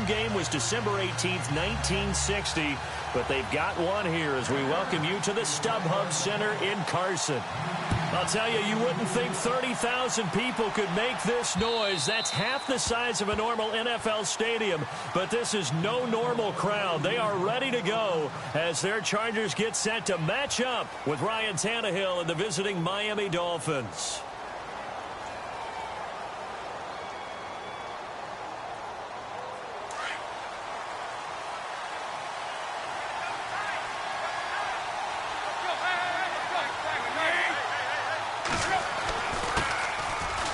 home game was December 18th, 1960, but they've got one here as we welcome you to the StubHub Center in Carson. I'll tell you, you wouldn't think 30,000 people could make this noise. That's half the size of a normal NFL stadium, but this is no normal crowd. They are ready to go as their Chargers get set to match up with Ryan Tannehill and the visiting Miami Dolphins.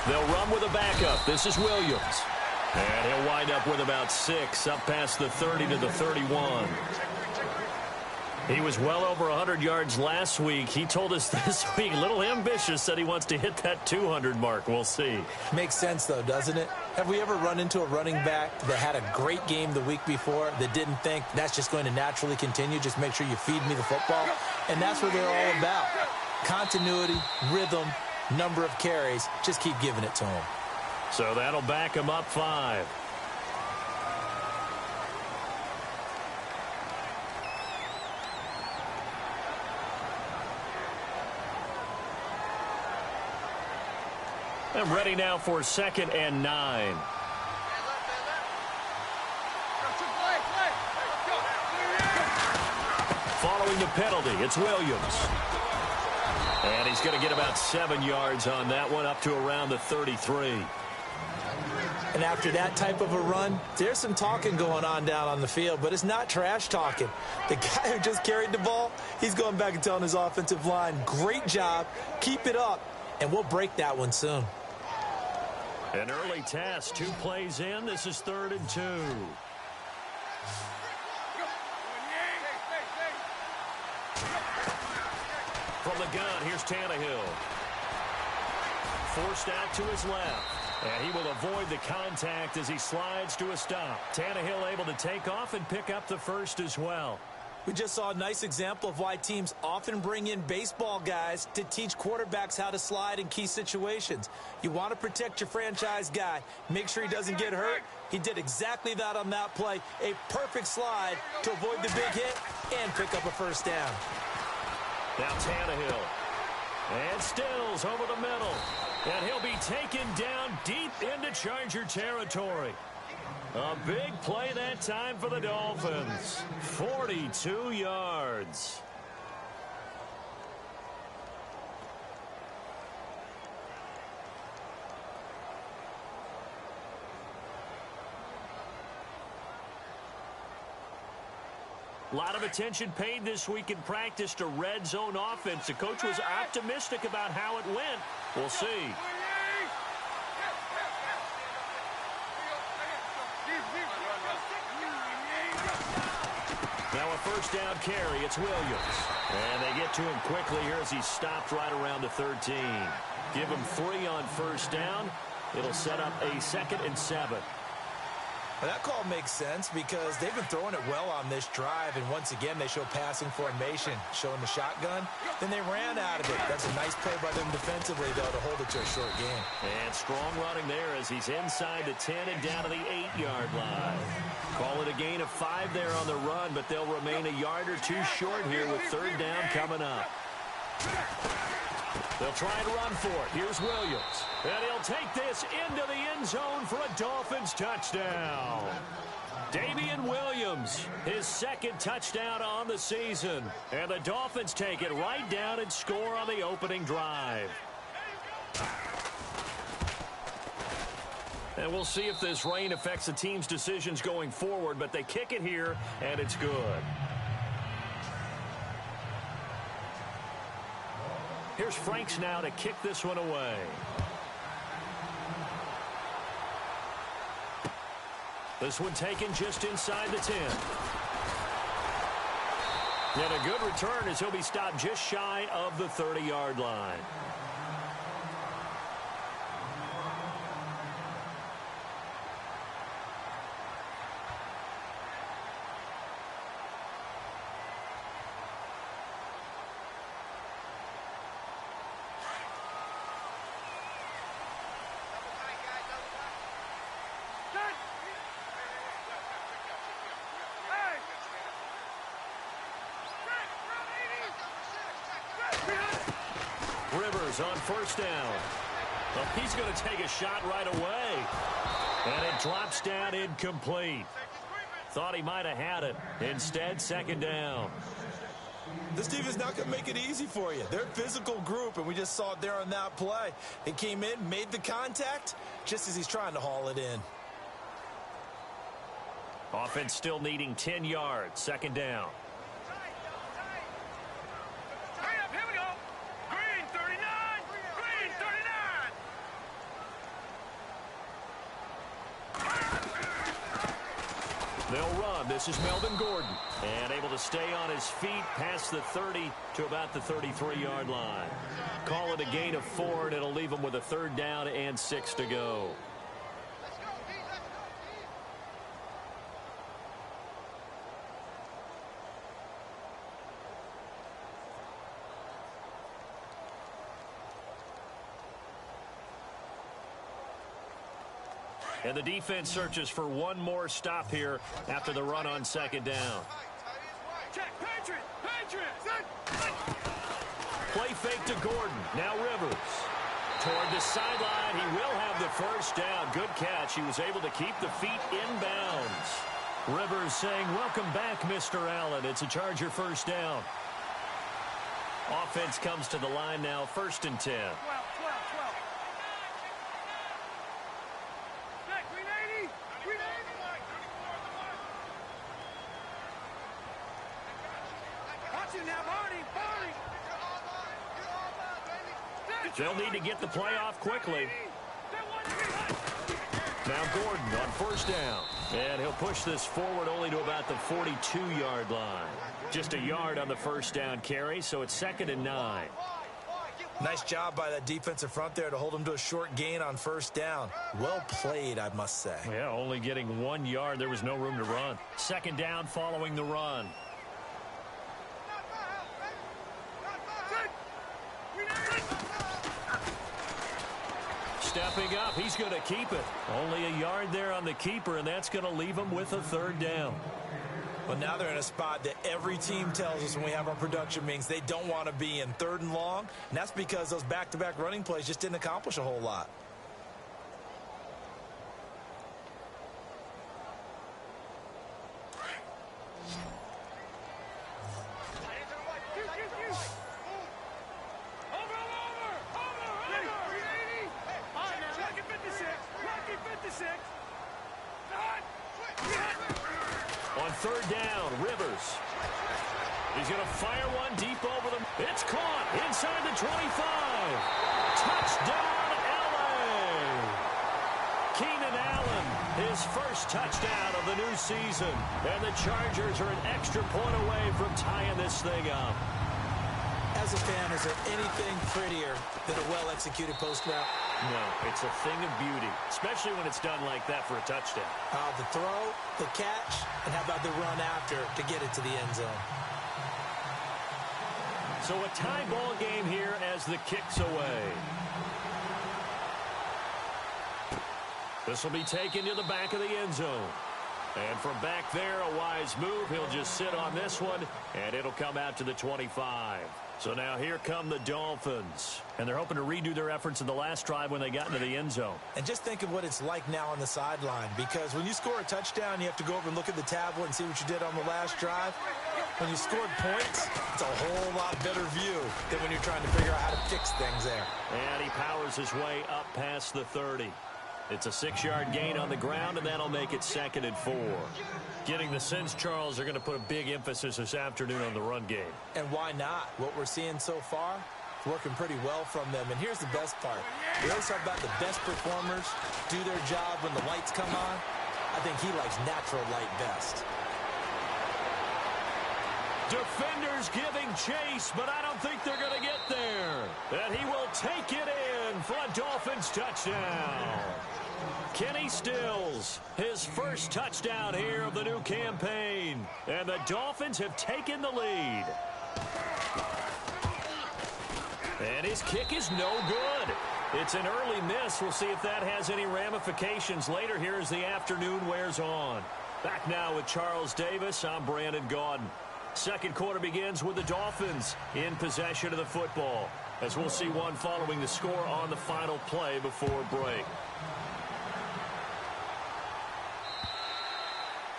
They'll run with a backup. This is Williams. And he'll wind up with about 6, up past the 30 to the 31. He was well over 100 yards last week. He told us this week, a little ambitious, said he wants to hit that 200 mark. We'll see. Makes sense, though, doesn't it? Have we ever run into a running back that had a great game the week before that didn't think that's just going to naturally continue? Just make sure you feed me the football. And that's what they're all about. Continuity, rhythm, number of carries. Just keep giving it to him. So that'll back him up 5. I'm ready now for 2nd and 9. Following the penalty, it's Williams. And he's going to get about 7 yards on that one, up to around the 33. And after that type of a run, there's some talking going on down on the field, but it's not trash talking. The guy who just carried the ball, he's going back and telling his offensive line, great job, keep it up, and we'll break that one soon. An early test, 2 plays in. This is 3rd and 2. From the gun, here's Tannehill. Forced out to his left. And he will avoid the contact as he slides to a stop. Tannehill able to take off and pick up the first as well. We just saw a nice example of why teams often bring in baseball guys to teach quarterbacks how to slide in key situations. You want to protect your franchise guy. Make sure he doesn't get hurt. He did exactly that on that play. A perfect slide to avoid the big hit and pick up a first down. Now Tannehill. And Stills over the middle. And he'll be taken down deep into Charger territory. A big play that time for the Dolphins. 42 yards. A lot of attention paid this week in practice to red zone offense. The coach was optimistic about how it went. We'll see. Now a first down carry. It's Williams. And they get to him quickly here as he stopped right around the 13. Give him 3 on first down. It'll set up a 2nd and 7. Well, that call makes sense because they've been throwing it well on this drive, and once again they show passing formation, showing the shotgun. Then they ran out of it. That's a nice play by them defensively, though, to hold it to a short game. And strong running there as he's inside the 10 and down to the 8-yard line. Call it a gain of 5 there on the run, but they'll remain a yard or 2 short here with 3rd down coming up. They'll try and run for it. Here's Williams. And he'll take this into the end zone for a Dolphins touchdown. Damian Williams, his 2nd touchdown on the season. And the Dolphins take it right down and score on the opening drive. And we'll see if this rain affects the team's decisions going forward, but they kick it here, and it's good. Here's Franks now to kick this one away. This one taken just inside the 10. And a good return as he'll be stopped just shy of the 30-yard line. Rivers on first down. Well, he's going to take a shot right away. And it drops down incomplete. Thought he might have had it. Instead, second down. This defense is not going to make it easy for you. They're a physical group, and we just saw it there on that play. He came in, made the contact, just as he's trying to haul it in. Offense still needing 10 yards. Second down. Here we go. Green 39. Green 39. They'll run. This is Melvin Gordon. And able to stay on his feet past the 30 to about the 33-yard line. Call it a gain of 4, and it'll leave them with a third down and 6 to go. And the defense searches for one more stop here after the run on second down. Check. Patriot. Play fake to Gordon. Now Rivers. Toward the sideline. He will have the first down. Good catch. He was able to keep the feet inbounds. Rivers saying, welcome back, Mr. Allen. It's a Charger first down. Offense comes to the line now, 1st and 10. 12. Green 80. Watch it now, Barney. They'll need to get the play off quickly. Now Gordon on first down. And he'll push this forward only to about the 42-yard line. Just a yard on the first down carry, so it's 2nd and 9. Nice job by that defensive front there to hold him to a short gain on first down. Well played, I must say. Yeah, only getting 1 yard. There was no room to run. Second down following the run. Stepping up, he's going to keep it. Only a yard there on the keeper, and that's going to leave him with a third down. Well, now they're in a spot that every team tells us when we have our production meetings they don't want to be in, 3rd and long. And that's because those back-to-back running plays just didn't accomplish a whole lot. On third down, Rivers. He's going to fire one deep over them. It's caught inside the 25. Touchdown, LA. Keenan Allen, his first touchdown of the new season. And the Chargers are an extra point away from tying this thing up. As a fan, is there anything prettier than a well-executed post route? No, it's a thing of beauty, especially when it's done like that for a touchdown. The throw, the catch, and how about the run after to get it to the end zone? So a tie ball game here as the kick's away. This will be taken to the back of the end zone. And from back there, a wise move. He'll just sit on this one, and it'll come out to the 25. So now here come the Dolphins. And they're hoping to redo their efforts in the last drive when they got into the end zone. And just think of what it's like now on the sideline. Because when you score a touchdown, you have to go over and look at the tablet and see what you did on the last drive. When you scored points, it's a whole lot better view than when you're trying to figure out how to fix things there. And he powers his way up past the 30. It's a 6-yard gain on the ground, and that'll make it 2nd and 4. Getting the sense, Charles, are going to put a big emphasis this afternoon on the run game. And why not? What we're seeing so far, it's working pretty well from them. And here's the best part. We always talk about the best performers do their job when the lights come on. I think he likes natural light best. Defenders giving chase, but I don't think they're going to get there. And he will take it in for a Dolphins touchdown. Kenny Stills, his first touchdown here of the new campaign. And the Dolphins have taken the lead. And his kick is no good. It's an early miss. We'll see if that has any ramifications later here as the afternoon wears on. Back now with Charles Davis. I'm Brandon Gaudin. Second quarter begins with the Dolphins in possession of the football. as we'll see one following the score on the final play before break.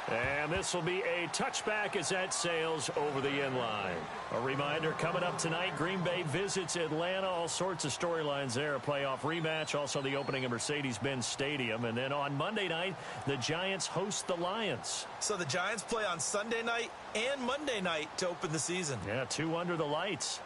And this will be a touchback as that sails over the end line. A reminder, coming up tonight, Green Bay visits Atlanta. All sorts of storylines there. A playoff rematch, also the opening of Mercedes-Benz Stadium. And then on Monday night, the Giants host the Lions. So the Giants play on Sunday night and Monday night to open the season. Yeah, 2 under the lights.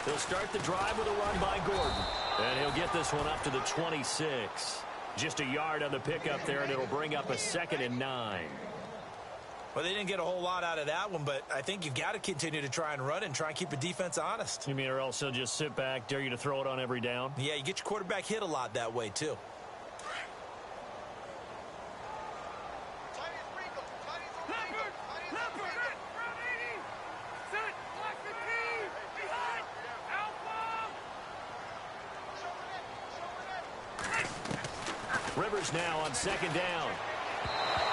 He'll start the drive with a run by Gordon. And he'll get this one up to the 26. Just a yard on the pickup there, and it'll bring up a 2nd and 9. Well, they didn't get a whole lot out of that one, but I think you've got to continue to try and run and try and keep the defense honest. You mean, or else he'll just sit back, dare you to throw it on every down? Yeah, you get your quarterback hit a lot that way, too. Rivers now on 2nd down.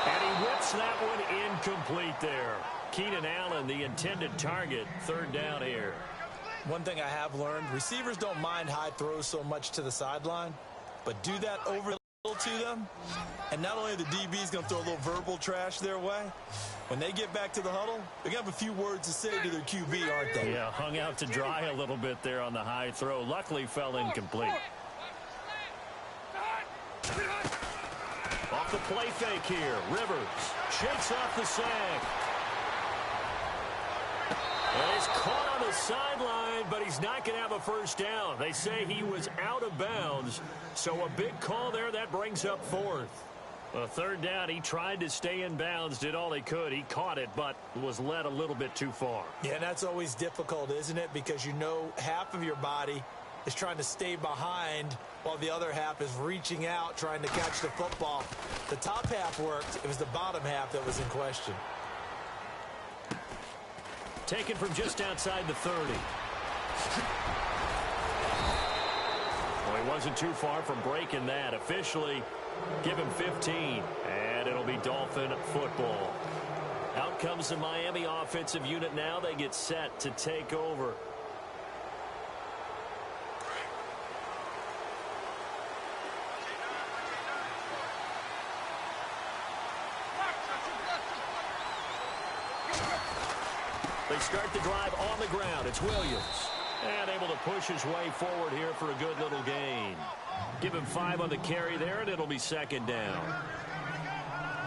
And he whips that one incomplete there. Keenan Allen, the intended target, 3rd down here. One thing I have learned, receivers don't mind high throws so much to the sideline, but do that over to them, and not only the DB is going to throw a little verbal trash their way, when they get back to the huddle, they're going to have a few words to say to their QB, aren't they? Yeah, hung out to dry a little bit there on the high throw. Luckily fell incomplete. Off the play fake here. Rivers shakes off the sack. And he's caught on the sideline, but he's not going to have a 1st down. They say he was out of bounds, so a big call there. That brings up 4th. A 3rd down, he tried to stay in bounds, did all he could. He caught it, but was led a little bit too far. Yeah, and that's always difficult, isn't it? Because you know half of your body is trying to stay behind while the other half is reaching out, trying to catch the football. The top half worked. It was the bottom half that was in question. Taken from just outside the 30. Well, he wasn't too far from breaking that. Officially, give him 15, and it'll be Dolphin football. Out comes the Miami offensive unit now. They get set to take over. They start the drive on the ground. It's Williams. And able to push his way forward here for a good little gain. Give him 5 on the carry there, and it'll be 2nd down.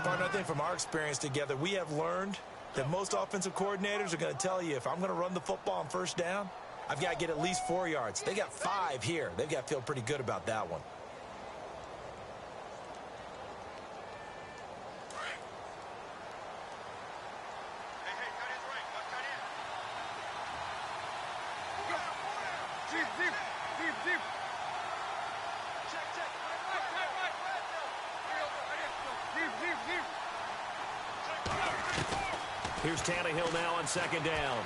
Partner, I think from our experience together, we have learned that most offensive coordinators are going to tell you, if I'm going to run the football on 1st down, I've got to get at least 4 yards. They got 5 here. They've got to feel pretty good about that one. Here's Tannehill now on 2nd down.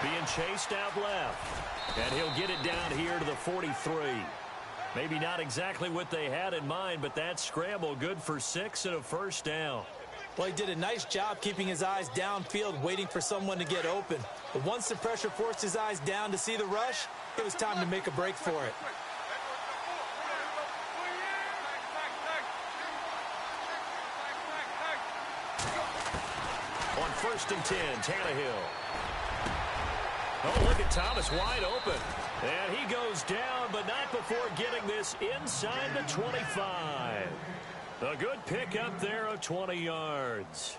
Being chased out left. And he'll get it down here to the 43. Maybe not exactly what they had in mind, but that scramble good for 6 and a 1st down. Well, he did a nice job keeping his eyes downfield, waiting for someone to get open. But once the pressure forced his eyes down to see the rush, it was time to make a break for it. On 1st and 10, Tannehill. Oh, look at Thomas wide open. And he goes down, but not before getting this inside the 25. A good pickup there of 20 yards.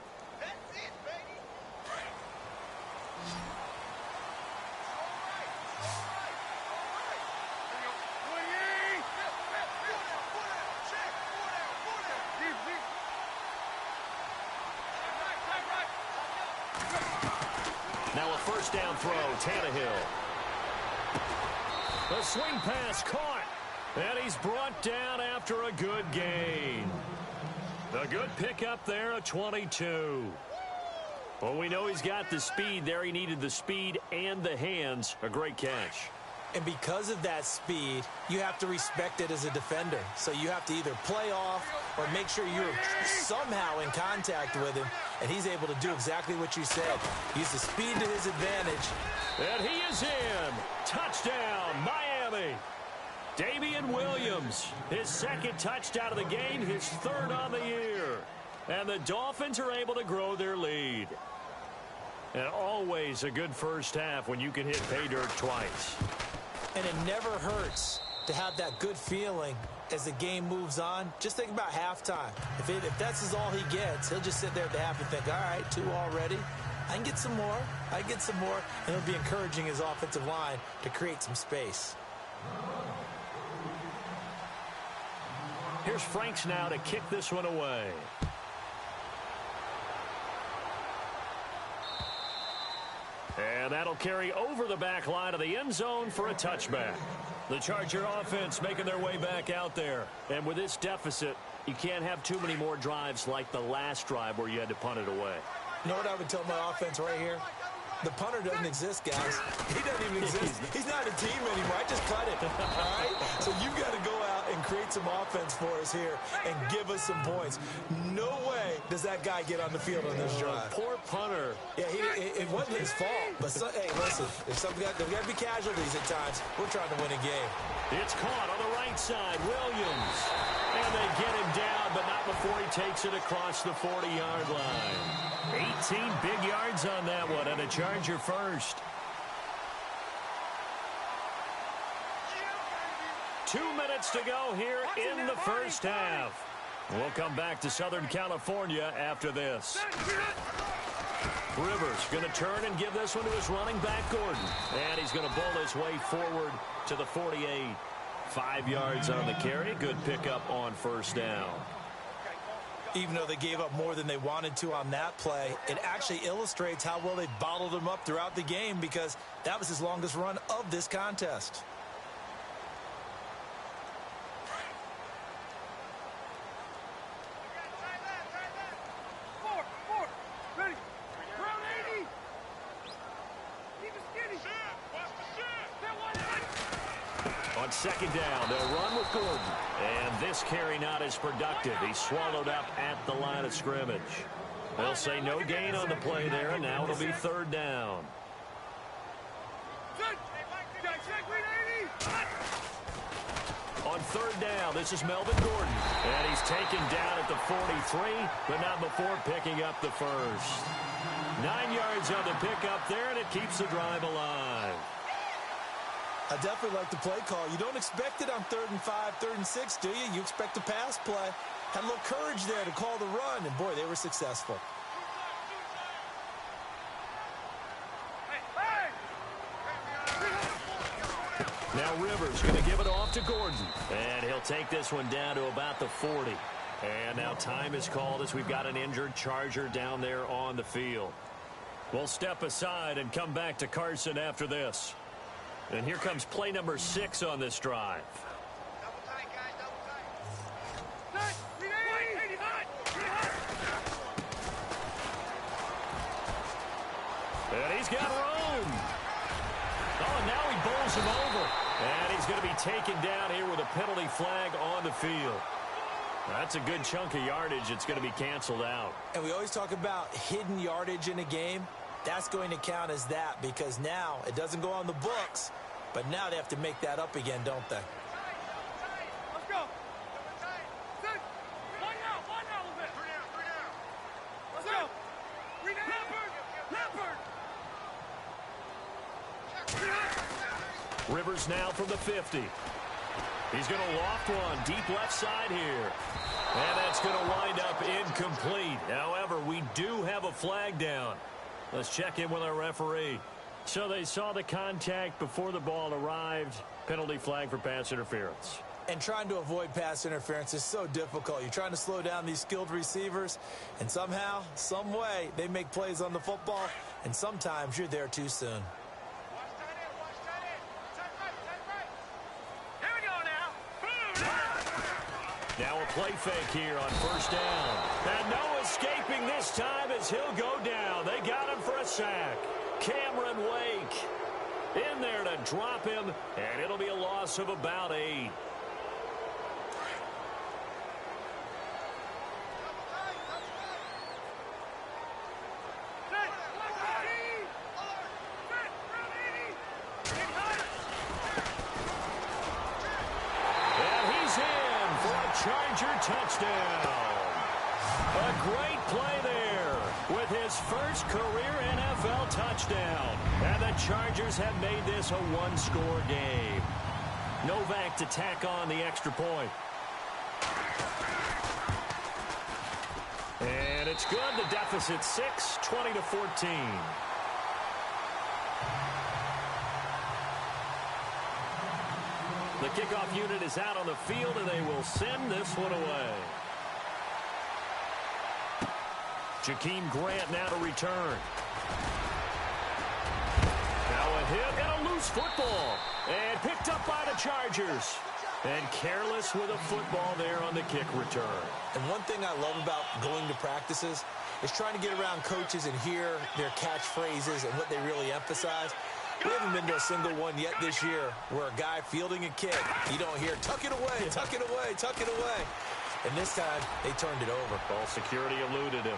Now a 1st down throw, Tannehill. The swing pass caught. And he's brought down after a good gain. A good pickup there, a 22. Well, we know he's got the speed there. He needed the speed and the hands. A great catch. And because of that speed, you have to respect it as a defender. So you have to either play off or make sure you're somehow in contact with him, and he's able to do exactly what you said. Use the speed to his advantage. And he is in. Touchdown, Miami. Damian Williams, his second touchdown of the game, his third on the year. And the Dolphins are able to grow their lead. And always a good first half when you can hit pay dirt twice. And it never hurts to have that good feeling as the game moves on. Just think about halftime. If that's all he gets, he'll just sit there at the half and think, all right, 2 already. I can get some more. I can get some more. And he'll be encouraging his offensive line to create some space. Here's Franks now to kick this one away. And that'll carry over the back line of the end zone for a touchback. The Charger offense making their way back out there. And with this deficit, you can't have too many more drives like the last drive where you had to punt it away. You know what I would tell my offense right here? The punter doesn't exist, guys. He doesn't even exist. He's not a team anymore. I just cut it, all right? So you've got to go out and create some offense for us here and give us some points. No way does that guy get on the field on this drive. Poor punter. Yeah, it wasn't his fault. But, hey, listen, there's got to be casualties at times. We're trying to win a game. It's caught on the right side. Williams. And they get him down, but not before he takes it across the 40-yard line. 18 big yards on that one, and a Charger first. 2 minutes to go here in the first half. We'll come back to Southern California after this. Rivers going to turn and give this one to his running back, Gordon. And he's going to bowl his way forward to the 48. 5 yards on the carry. Good pickup on first down. Even though they gave up more than they wanted to on that play, it actually illustrates how well they bottled him up throughout the game because that was his longest run of this contest. Four. Ready. Round 80. Keep it skinny. On second down, they'll run with Gordon. And this carry not as productive. He's swallowed up at the line of scrimmage. They'll say no gain on the play there, and now it'll be third down. On third down, this is Melvin Gordon. And he's taken down at the 43, but not before picking up the first. 9 yards on the pickup there, and it keeps the drive alive. I definitely like the play call. You don't expect it on 3rd and 5, 3rd and 6, do you? You expect a pass play. Had a little courage there to call the run, and boy, they were successful. Now Rivers going to give it off to Gordon. And he'll take this one down to about the 40. And now time is called as we've got an injured Charger down there on the field. We'll step aside and come back to Carson after this. And here comes play number 6 on this drive. Double tight, guys, double tight. And he's got room. Oh, and now he bowls him over. And he's going to be taken down here with a penalty flag on the field. That's a good chunk of yardage. It's going to be canceled out. And we always talk about hidden yardage in a game. That's going to count as that because now it doesn't go on the books, but now they have to make that up again, don't they? Let's go. One now a little bit. Three down. Let's go. Leopard. Rivers now from the 50. He's going to loft one deep left side here. And that's going to wind up incomplete. However, we do have a flag down. Let's check in with our referee. So they saw the contact before the ball arrived. Penalty flag for pass interference. And trying to avoid pass interference is so difficult. You're trying to slow down these skilled receivers, and somehow, some way, they make plays on the football, and sometimes you're there too soon. Here we go now. Now a play fake here on first down. And no escaping this time as he'll go down. They got him for a sack. Cameron Wake in there to drop him, and it'll be a loss of about 8. Charger touchdown. A great play there with his first career NFL touchdown. And the Chargers have made this a one-score game. Novak to tack on the extra point. And it's good. The deficit 6, 20-14. The kickoff unit is out on the field, and they will send this one away. Jakeem Grant now to return. Now a hit and a loose football. And picked up by the Chargers. And careless with a football there on the kick return. And one thing I love about going to practices is trying to get around coaches and hear their catchphrases and what they really emphasize. We haven't been to a single one yet this year where a guy fielding a kick, you don't hear, tuck it away, tuck it away, tuck it away. And this time, they turned it over. Ball security eluded him.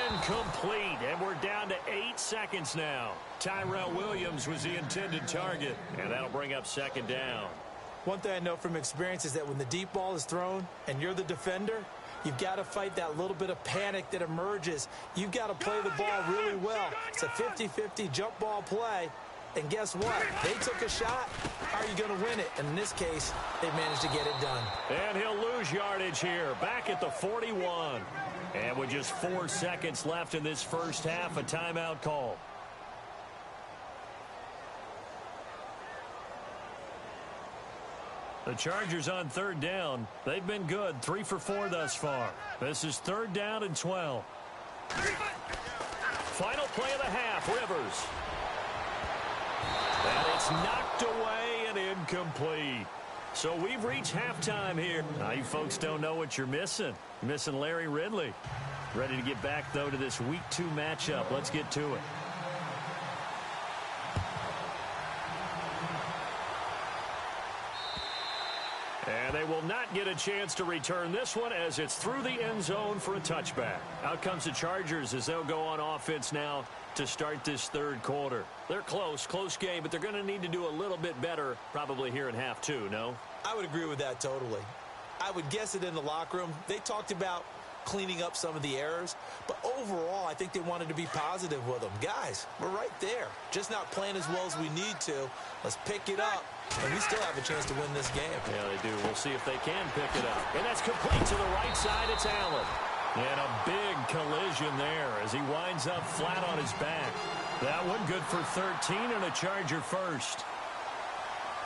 Incomplete, and we're down to 8 seconds now. Tyrell Williams was the intended target, and that'll bring up second down. One thing I know from experience is that when the deep ball is thrown and you're the defender, you've got to fight that little bit of panic that emerges. You've got to play the ball really well. It's a 50-50 jump ball play. And guess what? They took a shot. How are you going to win it? And in this case, they managed to get it done. And he'll lose yardage here. Back at the 41. And with just 4 seconds left in this first half, a timeout call. The Chargers on third down. They've been good. 3 for 4 thus far. This is 3rd down and 12. Final play of the half, Rivers. And it's knocked away and incomplete. So we've reached halftime here. Now, you folks don't know what you're missing. You're missing Larry Ridley. Ready to get back, though, to this Week 2 matchup. Let's get to it. And they will not get a chance to return this one as it's through the end zone for a touchback. Out comes the Chargers as they'll go on offense now to start this third quarter. They're close game, but they're going to need to do a little bit better probably here in half 2, no? I would agree with that totally. I would guess it in the locker room. They talked about cleaning up some of the errors, but overall, I think they wanted to be positive with them. Guys, we're right there. Just not playing as well as we need to. Let's pick it up, and we still have a chance to win this game. Yeah, they do. We'll see if they can pick it up. And that's complete to the right side. It's Allen. And a big collision there as he winds up flat on his back. That one good for 13 and a Charger first.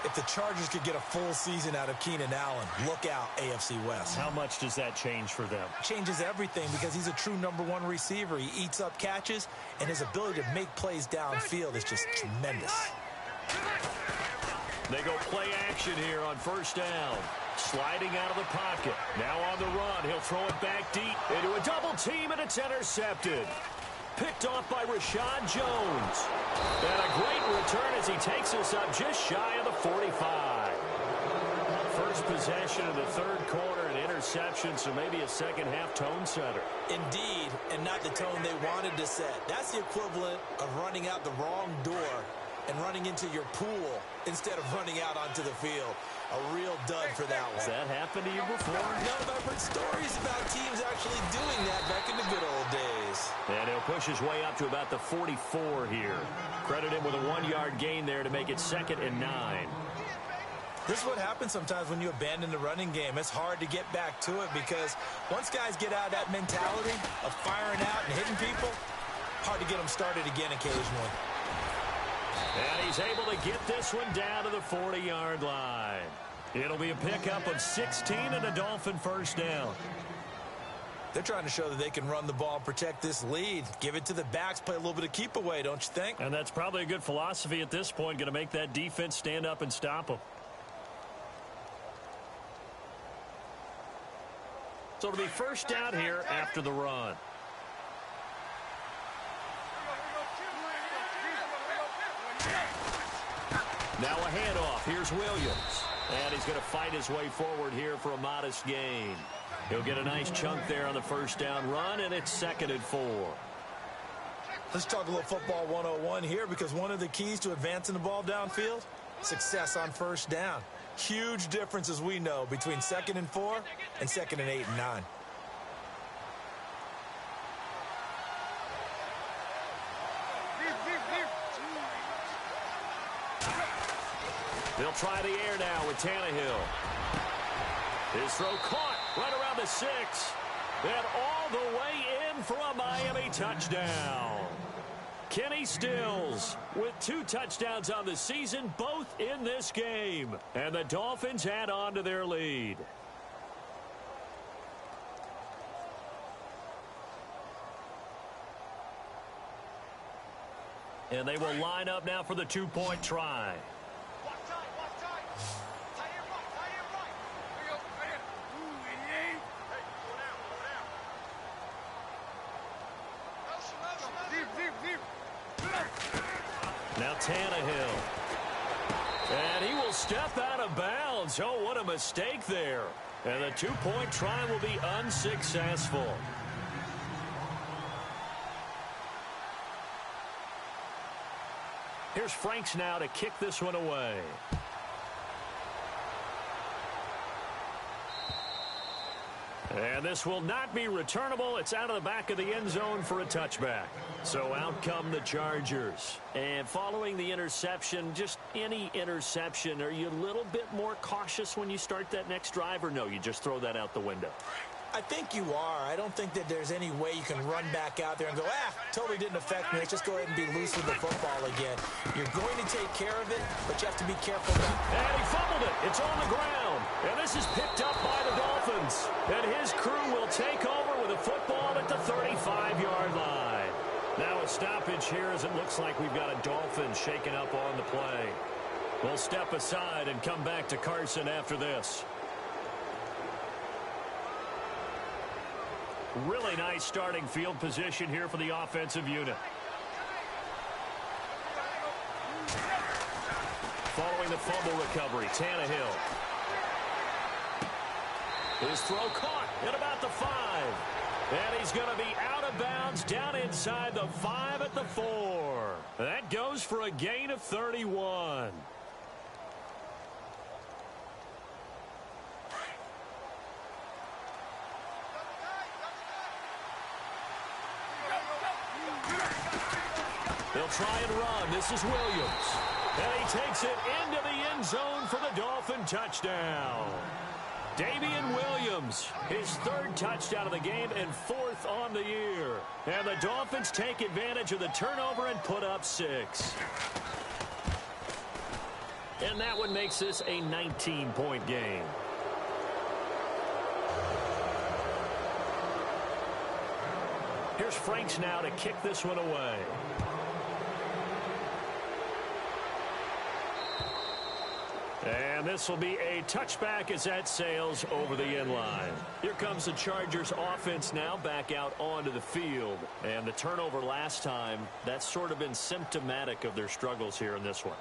If the Chargers could get a full season out of Keenan Allen, look out, AFC West. How much does that change for them? Changes everything because he's a true #1 receiver. He eats up catches, and his ability to make plays downfield is just tremendous. They go play action here on first down. Sliding out of the pocket. Now on the run. He'll throw it back deep into a double team, and it's intercepted. Picked off by Rashad Jones. And a great return as he takes us up just shy of the 45. First possession of the third quarter, an interception, so maybe a second-half tone setter. Indeed, and not the tone they wanted to set. That's the equivalent of running out the wrong door and running into your pool instead of running out onto the field. A real dud for that one. Has that happened to you before? No, but I've heard stories about teams actually doing that back in the good old days. And he'll push his way up to about the 44 here. Credit him with a 1-yard gain there to make it 2nd and 9. This is what happens sometimes when you abandon the running game. It's hard to get back to it because once guys get out of that mentality of firing out and hitting people, hard to get them started again occasionally. And he's able to get this one down to the 40-yard line. It'll be a pickup of 16 and a Dolphin first down. They're trying to show that they can run the ball, protect this lead, give it to the backs, play a little bit of keep away, don't you think? And that's probably a good philosophy at this point, going to make that defense stand up and stop them. So it'll be first down here after the run. Now a handoff. Here's Williams. And he's going to fight his way forward here for a modest gain. He'll get a nice chunk there on the first down run, and it's 2nd and 4. Let's talk a little football 101 here, because one of the keys to advancing the ball downfield, success on first down. Huge difference, as we know, between 2nd and 4 and 2nd and 8 and 9. They'll try the air now with Tannehill. His throw caught right around the 6. And all the way in for a Miami touchdown. Kenny Stills with 2 touchdowns on the season, both in this game. And the Dolphins add on to their lead. And they will line up now for the 2-point try. Now Tannehill. And he will step out of bounds. Oh, what a mistake there. And the 2-point try will be unsuccessful. Here's Franks now to kick this one away. And this will not be returnable. It's out of the back of the end zone for a touchback. So out come the Chargers. And following the interception, just any interception, are you a little bit more cautious when you start that next drive, or no, you just throw that out the window? I think you are. I don't think that there's any way you can run back out there and go, totally didn't affect me. Let's just go ahead and be loose with the football again. You're going to take care of it, but you have to be careful. And he fumbled it. It's on the ground. And this is picked up by the Dolphins. And his crew will take over with a football at the 35-yard line. Now a stoppage here, as it looks like we've got a Dolphin shaken up on the play. We'll step aside and come back to Carson after this. Really nice starting field position here for the offensive unit. Following the fumble recovery, Tannehill. His throw caught at about the 5. And he's going to be out of bounds down inside the 5 at the 4. That goes for a gain of 31. They'll try and run. This is Williams. And he takes it into the end zone for the Dolphin touchdown. Damian Williams, his 3rd touchdown of the game and 4th on the year. And the Dolphins take advantage of the turnover and put up 6. And that one makes this a 19-point game. Here's Franks now to kick this one away. And this will be a touchback as that sails over the end line. Here comes the Chargers offense now back out onto the field. And the turnover last time, that's sort of been symptomatic of their struggles here in this one.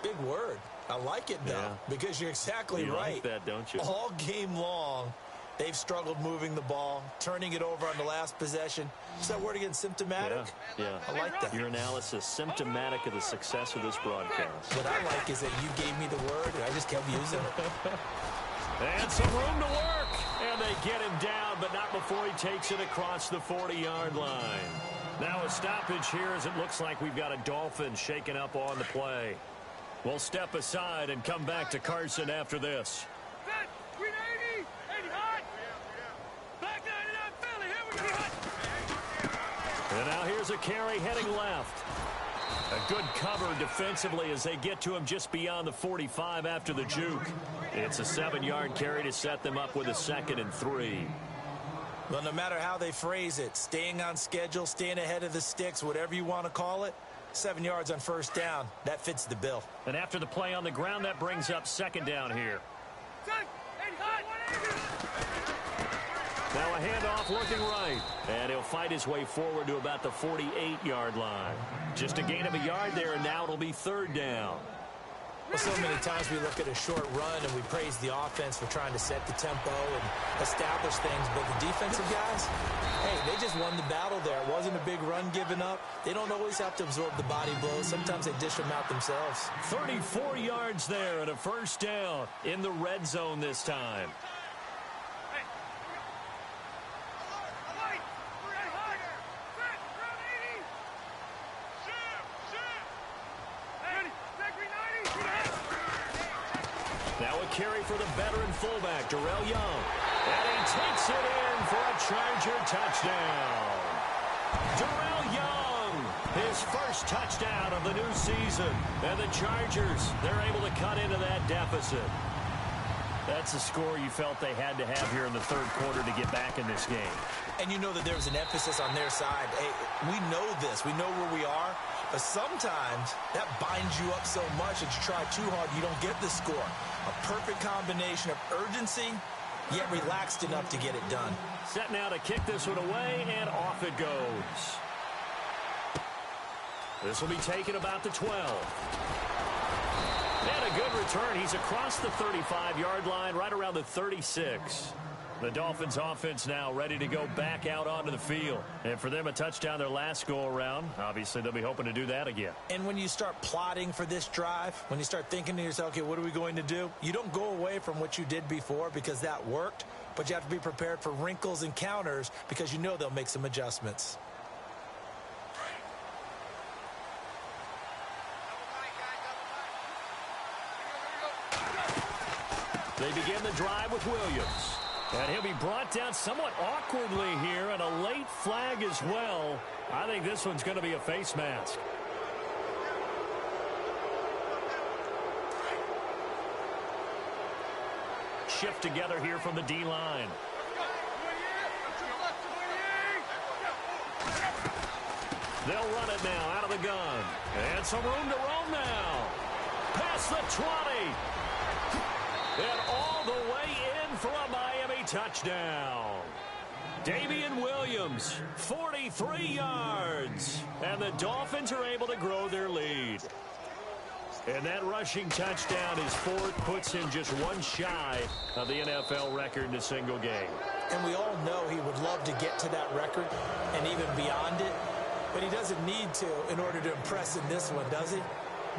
Big word. I like it, though, because you're exactly you right. Like that, don't you? All game long, they've struggled moving the ball, turning it over on the last possession. Is that word again, symptomatic? Yeah. I like that. Your analysis, symptomatic of the success of this broadcast. What I like is that you gave me the word, and I just kept using it. And some room to work. And they get him down, but not before he takes it across the 40-yard line. Now a stoppage here, as it looks like we've got a Dolphin shaken up on the play. We'll step aside and come back to Carson after this. And now here's a carry heading left. A good cover defensively as they get to him just beyond the 45 after the juke. It's a 7-yard carry to set them up with a 2nd and 3. Well, no matter how they phrase it, staying on schedule, staying ahead of the sticks, whatever you want to call it, 7 yards on first down, that fits the bill. And after the play on the ground, that brings up 2nd down here. Now a handoff looking right. And he'll fight his way forward to about the 48-yard line. Just a gain of a yard there, and now it'll be third down. Well, so many times we look at a short run and we praise the offense for trying to set the tempo and establish things, but the defensive guys, hey, they just won the battle there. It wasn't a big run given up. They don't always have to absorb the body blows. Sometimes they dish them out themselves. 34 yards there and a first down in the red zone this time. Now a carry for the veteran fullback, Darrell Young. And he takes it in for a Charger touchdown. Darrell Young, his first touchdown of the new season. And the Chargers, they're able to cut into that deficit. That's a score you felt they had to have here in the third quarter to get back in this game. And you know that there was an emphasis on their side. Hey, we know this. We know where we are. But sometimes that binds you up so much that you try too hard, you don't get the score. A perfect combination of urgency, yet relaxed enough to get it done. Set now to kick this one away, and off it goes. This will be taken about the 12. And a good return. He's across the 35-yard line, right around the 36. The Dolphins offense now ready to go back out onto the field. And for them, a touchdown their last go-around. Obviously, they'll be hoping to do that again. And when you start plotting for this drive, when you start thinking to yourself, okay, what are we going to do? You don't go away from what you did before because that worked, but you have to be prepared for wrinkles and counters because you know they'll make some adjustments. They begin the drive with Williams. And he'll be brought down somewhat awkwardly here, and a late flag as well. I think this one's going to be a face mask. Shift together here from the D-line. They'll run it now out of the gun. And some room to roam now. Past the 20. And all the way in for a Miami touchdown. Damian Williams, 43 yards. And the Dolphins are able to grow their lead. And that rushing touchdown, his fourth, puts him just one shy of the NFL record in a single game. And we all know he would love to get to that record and even beyond it. But he doesn't need to in order to impress in this one, does he?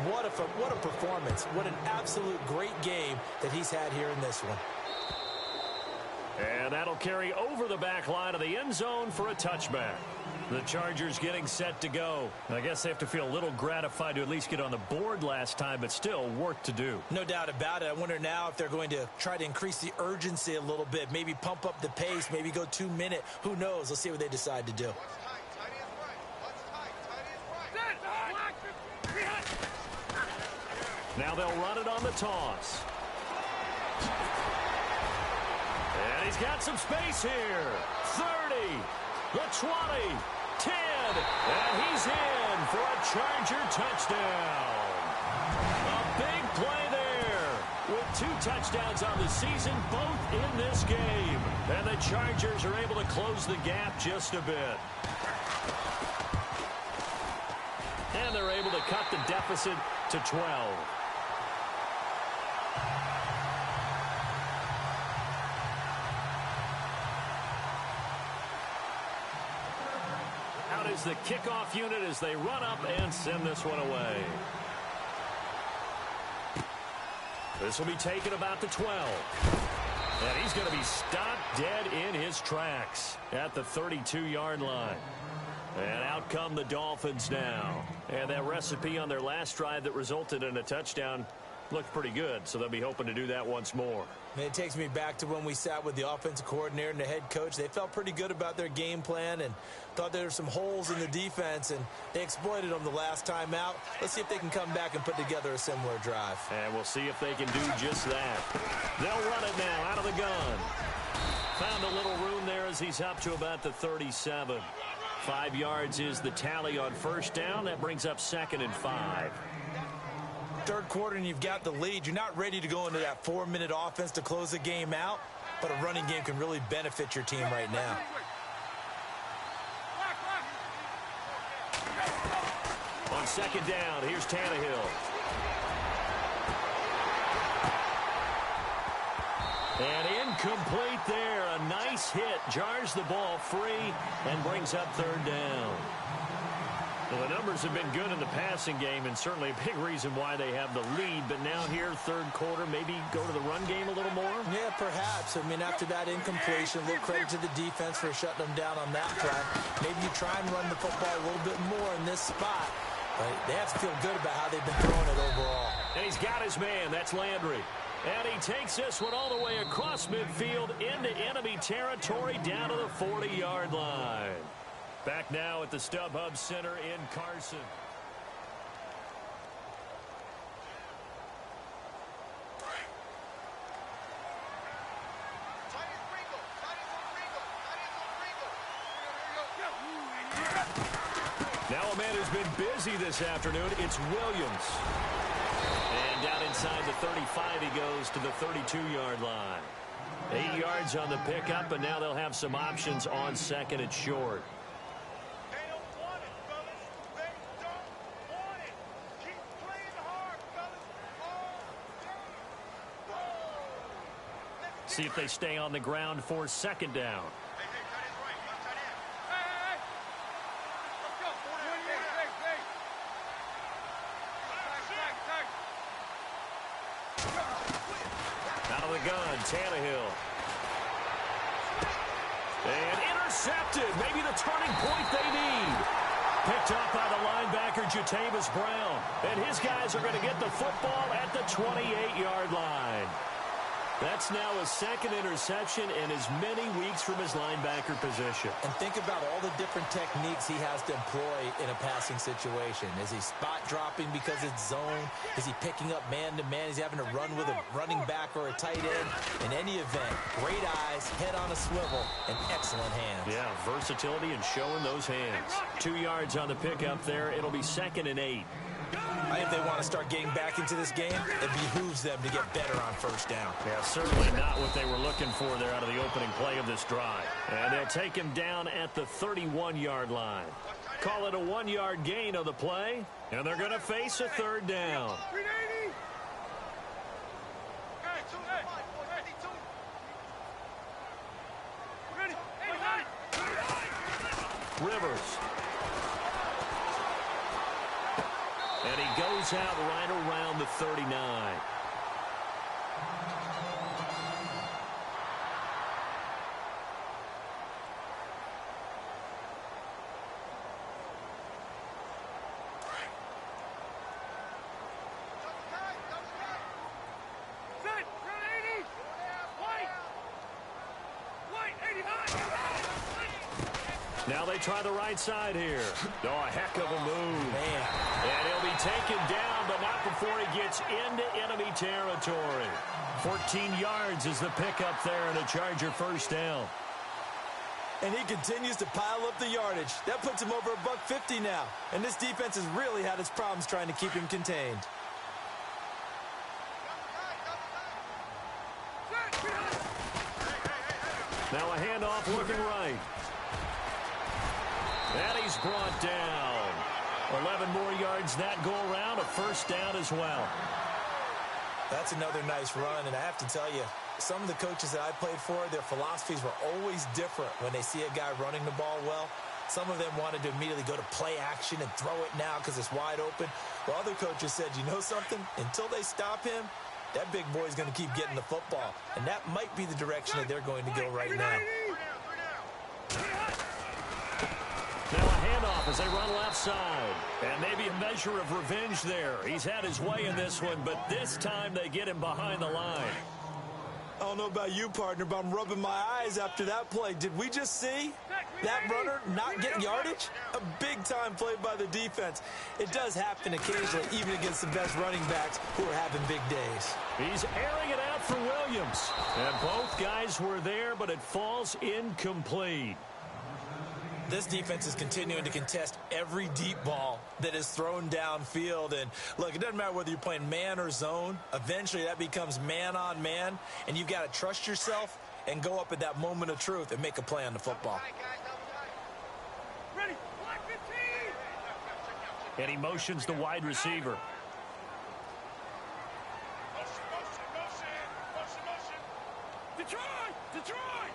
What a performance. What an absolute great game that he's had here in this one. And that'll carry over the back line of the end zone for a touchback. The Chargers getting set to go. I guess they have to feel a little gratified to at least get on the board last time, but still work to do. No doubt about it. I wonder now if they're going to try to increase the urgency a little bit, maybe pump up the pace, maybe go 2 minute. Who knows? Let's see what they decide to do. Now they'll run it on the toss. And he's got some space here. 30, the 20, 10, and he's in for a Charger touchdown. A big play there with 2 touchdowns on the season, both in this game. And the Chargers are able to close the gap just a bit. And they're able to cut the deficit to 12. Out is the kickoff unit as they run up and send this one away. This will be taken about the 12. And he's going to be stopped dead in his tracks at the 32-yard line. And out come the Dolphins now. And that recipe on their last drive that resulted in a touchdown looked pretty good, so they'll be hoping to do that once more. And it takes me back to when we sat with the offensive coordinator and the head coach. They felt pretty good about their game plan and thought there were some holes in the defense, and they exploited them the last time out. Let's see if they can come back and put together a similar drive. And we'll see if they can do just that. They'll run it now out of the gun. Found a little room there as he's up to about the 37. 5 yards is the tally on first down. That brings up 2nd and 5. Third quarter and you've got the lead. You're not ready to go into that 4-minute offense to close the game out. but a running game can really benefit your team right now. On second down, here's Tannehill. And incomplete there. A nice hit. Jars the ball free and brings up third down. Well, the numbers have been good in the passing game and certainly a big reason why they have the lead. But now here, third quarter, maybe go to the run game a little more? Yeah, perhaps. I mean, after that incompletion, a little credit to the defense for shutting them down on that play. Maybe you try and run the football a little bit more in this spot. But they have to feel good about how they've been throwing it overall. And he's got his man. That's Landry. And he takes this one all the way across midfield into enemy territory down to the 40-yard line. Back now at the StubHub Center in Carson. Now a man who's been busy this afternoon, it's Williams. And down inside the 35, he goes to the 32-yard line. 8 yards on the pickup, and now they'll have some options on second and short. They don't want it, fellas. They don't want it. Keep playing hard, fellas. See if they stay on the ground for second down. Hey, tight end's right. Left tight end. Hey. Let's go. Hey. Out of the gun, Tannehill. And intercepted. Maybe the turning point they need. Picked up by the linebacker, Jatavis Brown. And his guys are going to get the football at the 28-yard line. That's now a second interception in as many weeks from his linebacker position. And think about all the different techniques he has to employ in a passing situation. Is he spot dropping because it's zone? Is he picking up man-to-man? Is he having to run with a running back or a tight end? In any event, great eyes, head on a swivel, and excellent hands. Yeah, versatility and showing those hands. 2 yards on the pickup there. It'll be 2nd and 8. I think if they want to start getting back into this game, it behooves them to get better on first down. Yeah, certainly not what they were looking for there out of the opening play of this drive. And they'll take him down at the 31-yard line. Call it a 1-yard gain on the play, and they're going to face a third down. 380. Hey, Rivers. And he goes out right around the 39. Now they try the right side here. Oh, a heck of a move. Man. And he'll be taken down, but not before he gets into enemy territory. 14 yards is the pickup there and a Charger first down. And he continues to pile up the yardage. That puts him over $150 now. And this defense has really had its problems trying to keep him contained. Now a handoff looking right. And he's brought down. 11 more yards that go around, a first down as well. That's another nice run, and I have to tell you, some of the coaches that I played for, their philosophies were always different when they see a guy running the ball well. Some of them wanted to immediately go to play action and throw it now because it's wide open. While other coaches said, you know something? Until they stop him, that big boy's going to keep getting the football. And that might be the direction that they're going to go right now. Now a handoff as they run left side. And maybe a measure of revenge there. He's had his way in this one, but this time they get him behind the line. I don't know about you, partner, but I'm rubbing my eyes after that play. Did we just see that runner not get yardage? A big-time play by the defense. It does happen occasionally, even against the best running backs who are having big days. He's airing it out for Williams. And both guys were there, but it falls incomplete. This defense is continuing to contest every deep ball that is thrown downfield. And, look, it doesn't matter whether you're playing man or zone. Eventually, that becomes man on man, and you've got to trust yourself and go up at that moment of truth and make a play on the football. Ready? Black 15! And he motions the wide receiver. Motion. Detroit!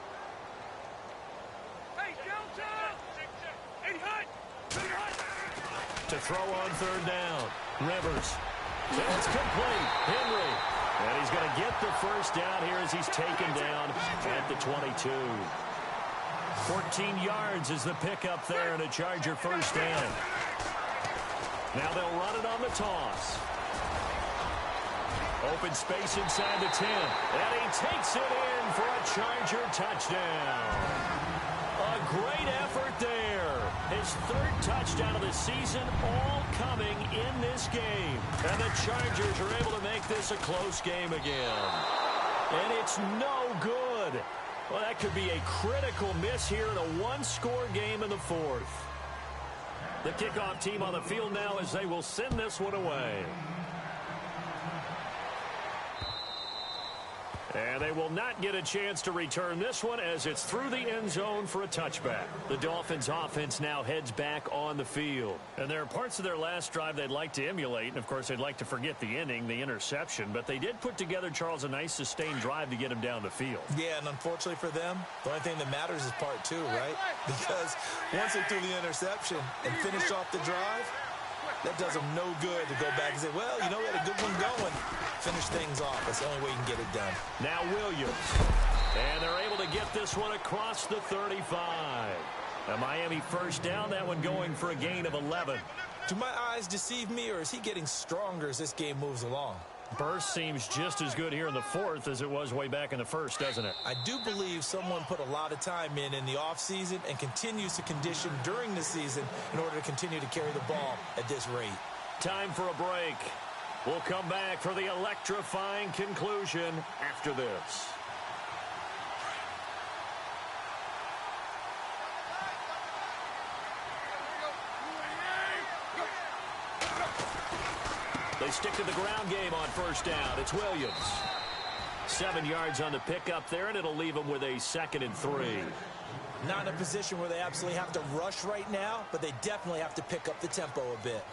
Hey, Delta! Hey, Hut! To throw on third down. Rivers. It's complete. Henry. And he's going to get the first down here as he's taken down at the 22. 14 yards is the pickup there and a Charger first down. Now they'll run it on the toss. Open space inside the 10. And he takes it in for a Charger touchdown. A great effort there. His third touchdown of the season, all coming in this game. And the Chargers are able to make this a close game again. And it's no good. Well, that could be a critical miss here in a one-score game in the fourth. The kickoff team on the field now as they will send this one away. And they will not get a chance to return this one as it's through the end zone for a touchback. The Dolphins offense now heads back on the field. And there are parts of their last drive they'd like to emulate. And, of course, they'd like to forget the ending, the interception. But they did put together, Charles, a nice sustained drive to get him down the field. Yeah, and unfortunately for them, the only thing that matters is part two, right? Because once they threw the interception and finished off the drive, that does them no good to go back and say, well, you know, we had a good one going. Finish things off. That's the only way you can get it done. Now Williams. And they're able to get this one across the 35. A Miami first down, that one going for a gain of 11. Do my eyes deceive me, or is he getting stronger as this game moves along? Burst seems just as good here in the fourth as it was way back in the first, doesn't it? I do believe someone put a lot of time in the offseason and continues to condition during the season in order to continue to carry the ball at this rate. Time for a break. We'll come back for the electrifying conclusion after this. They stick to the ground game on first down. It's Williams. 7 yards on the pickup there, and it'll leave them with a 2nd and 3. Not in a position where they absolutely have to rush right now, but they definitely have to pick up the tempo a bit.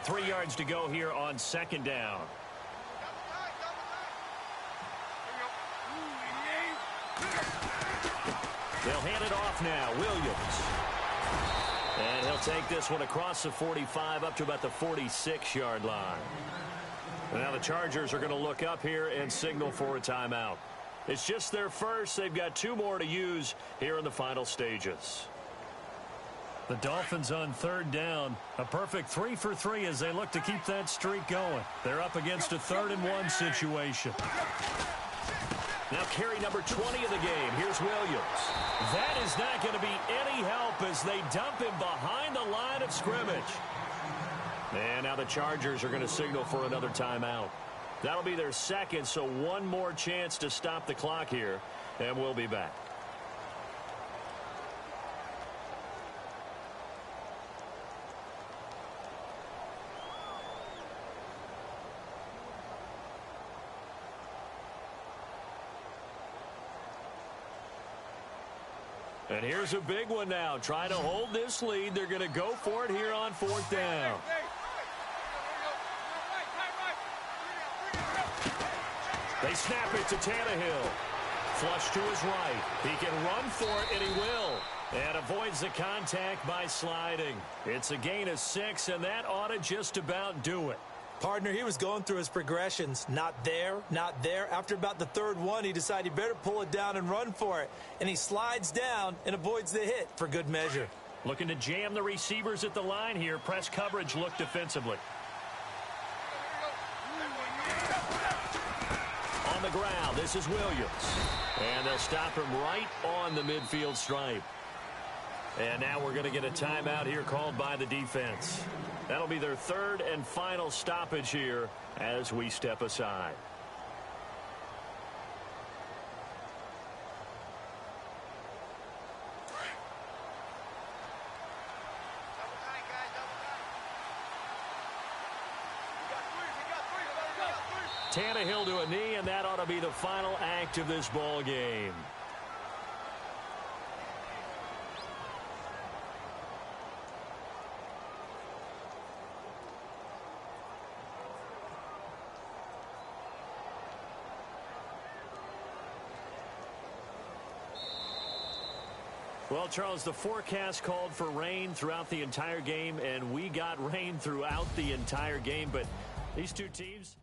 3 yards to go here on 2nd down. They'll hand it off now. Williams. And he'll take this one across the 45 up to about the 46-yard line. Now the Chargers are going to look up here and signal for a timeout. It's just their first. They've got 2 more to use here in the final stages. The Dolphins on 3rd down. A perfect 3 for 3 as they look to keep that streak going. They're up against a 3rd and 1 situation. Now carry number 20 of the game. Here's Williams. That is not going to be any help as they dump him behind the line of scrimmage. And now the Chargers are going to signal for another timeout. That'll be their 2nd, so 1 more chance to stop the clock here, and we'll be back. And here's a big one now. Trying to hold this lead. They're going to go for it here on 4th down. They snap it to Tannehill. Flush to his right. He can run for it, and he will. And avoids the contact by sliding. It's a gain of 6, and that ought to just about do it. Partner, he was going through his progressions. Not there, not there. After about the 3rd one, he decided he better pull it down and run for it. And he slides down and avoids the hit for good measure. Looking to jam the receivers at the line here. Press coverage look defensively. On the ground, this is Williams. And they'll stop him right on the midfield stripe. And now we're going to get a timeout here called by the defense. That'll be their 3rd and final stoppage here as we step aside. Tannehill to a knee, and that ought to be the final act of this ball game. Well, Charles, the forecast called for rain throughout the entire game, and we got rain throughout the entire game. But these two teams...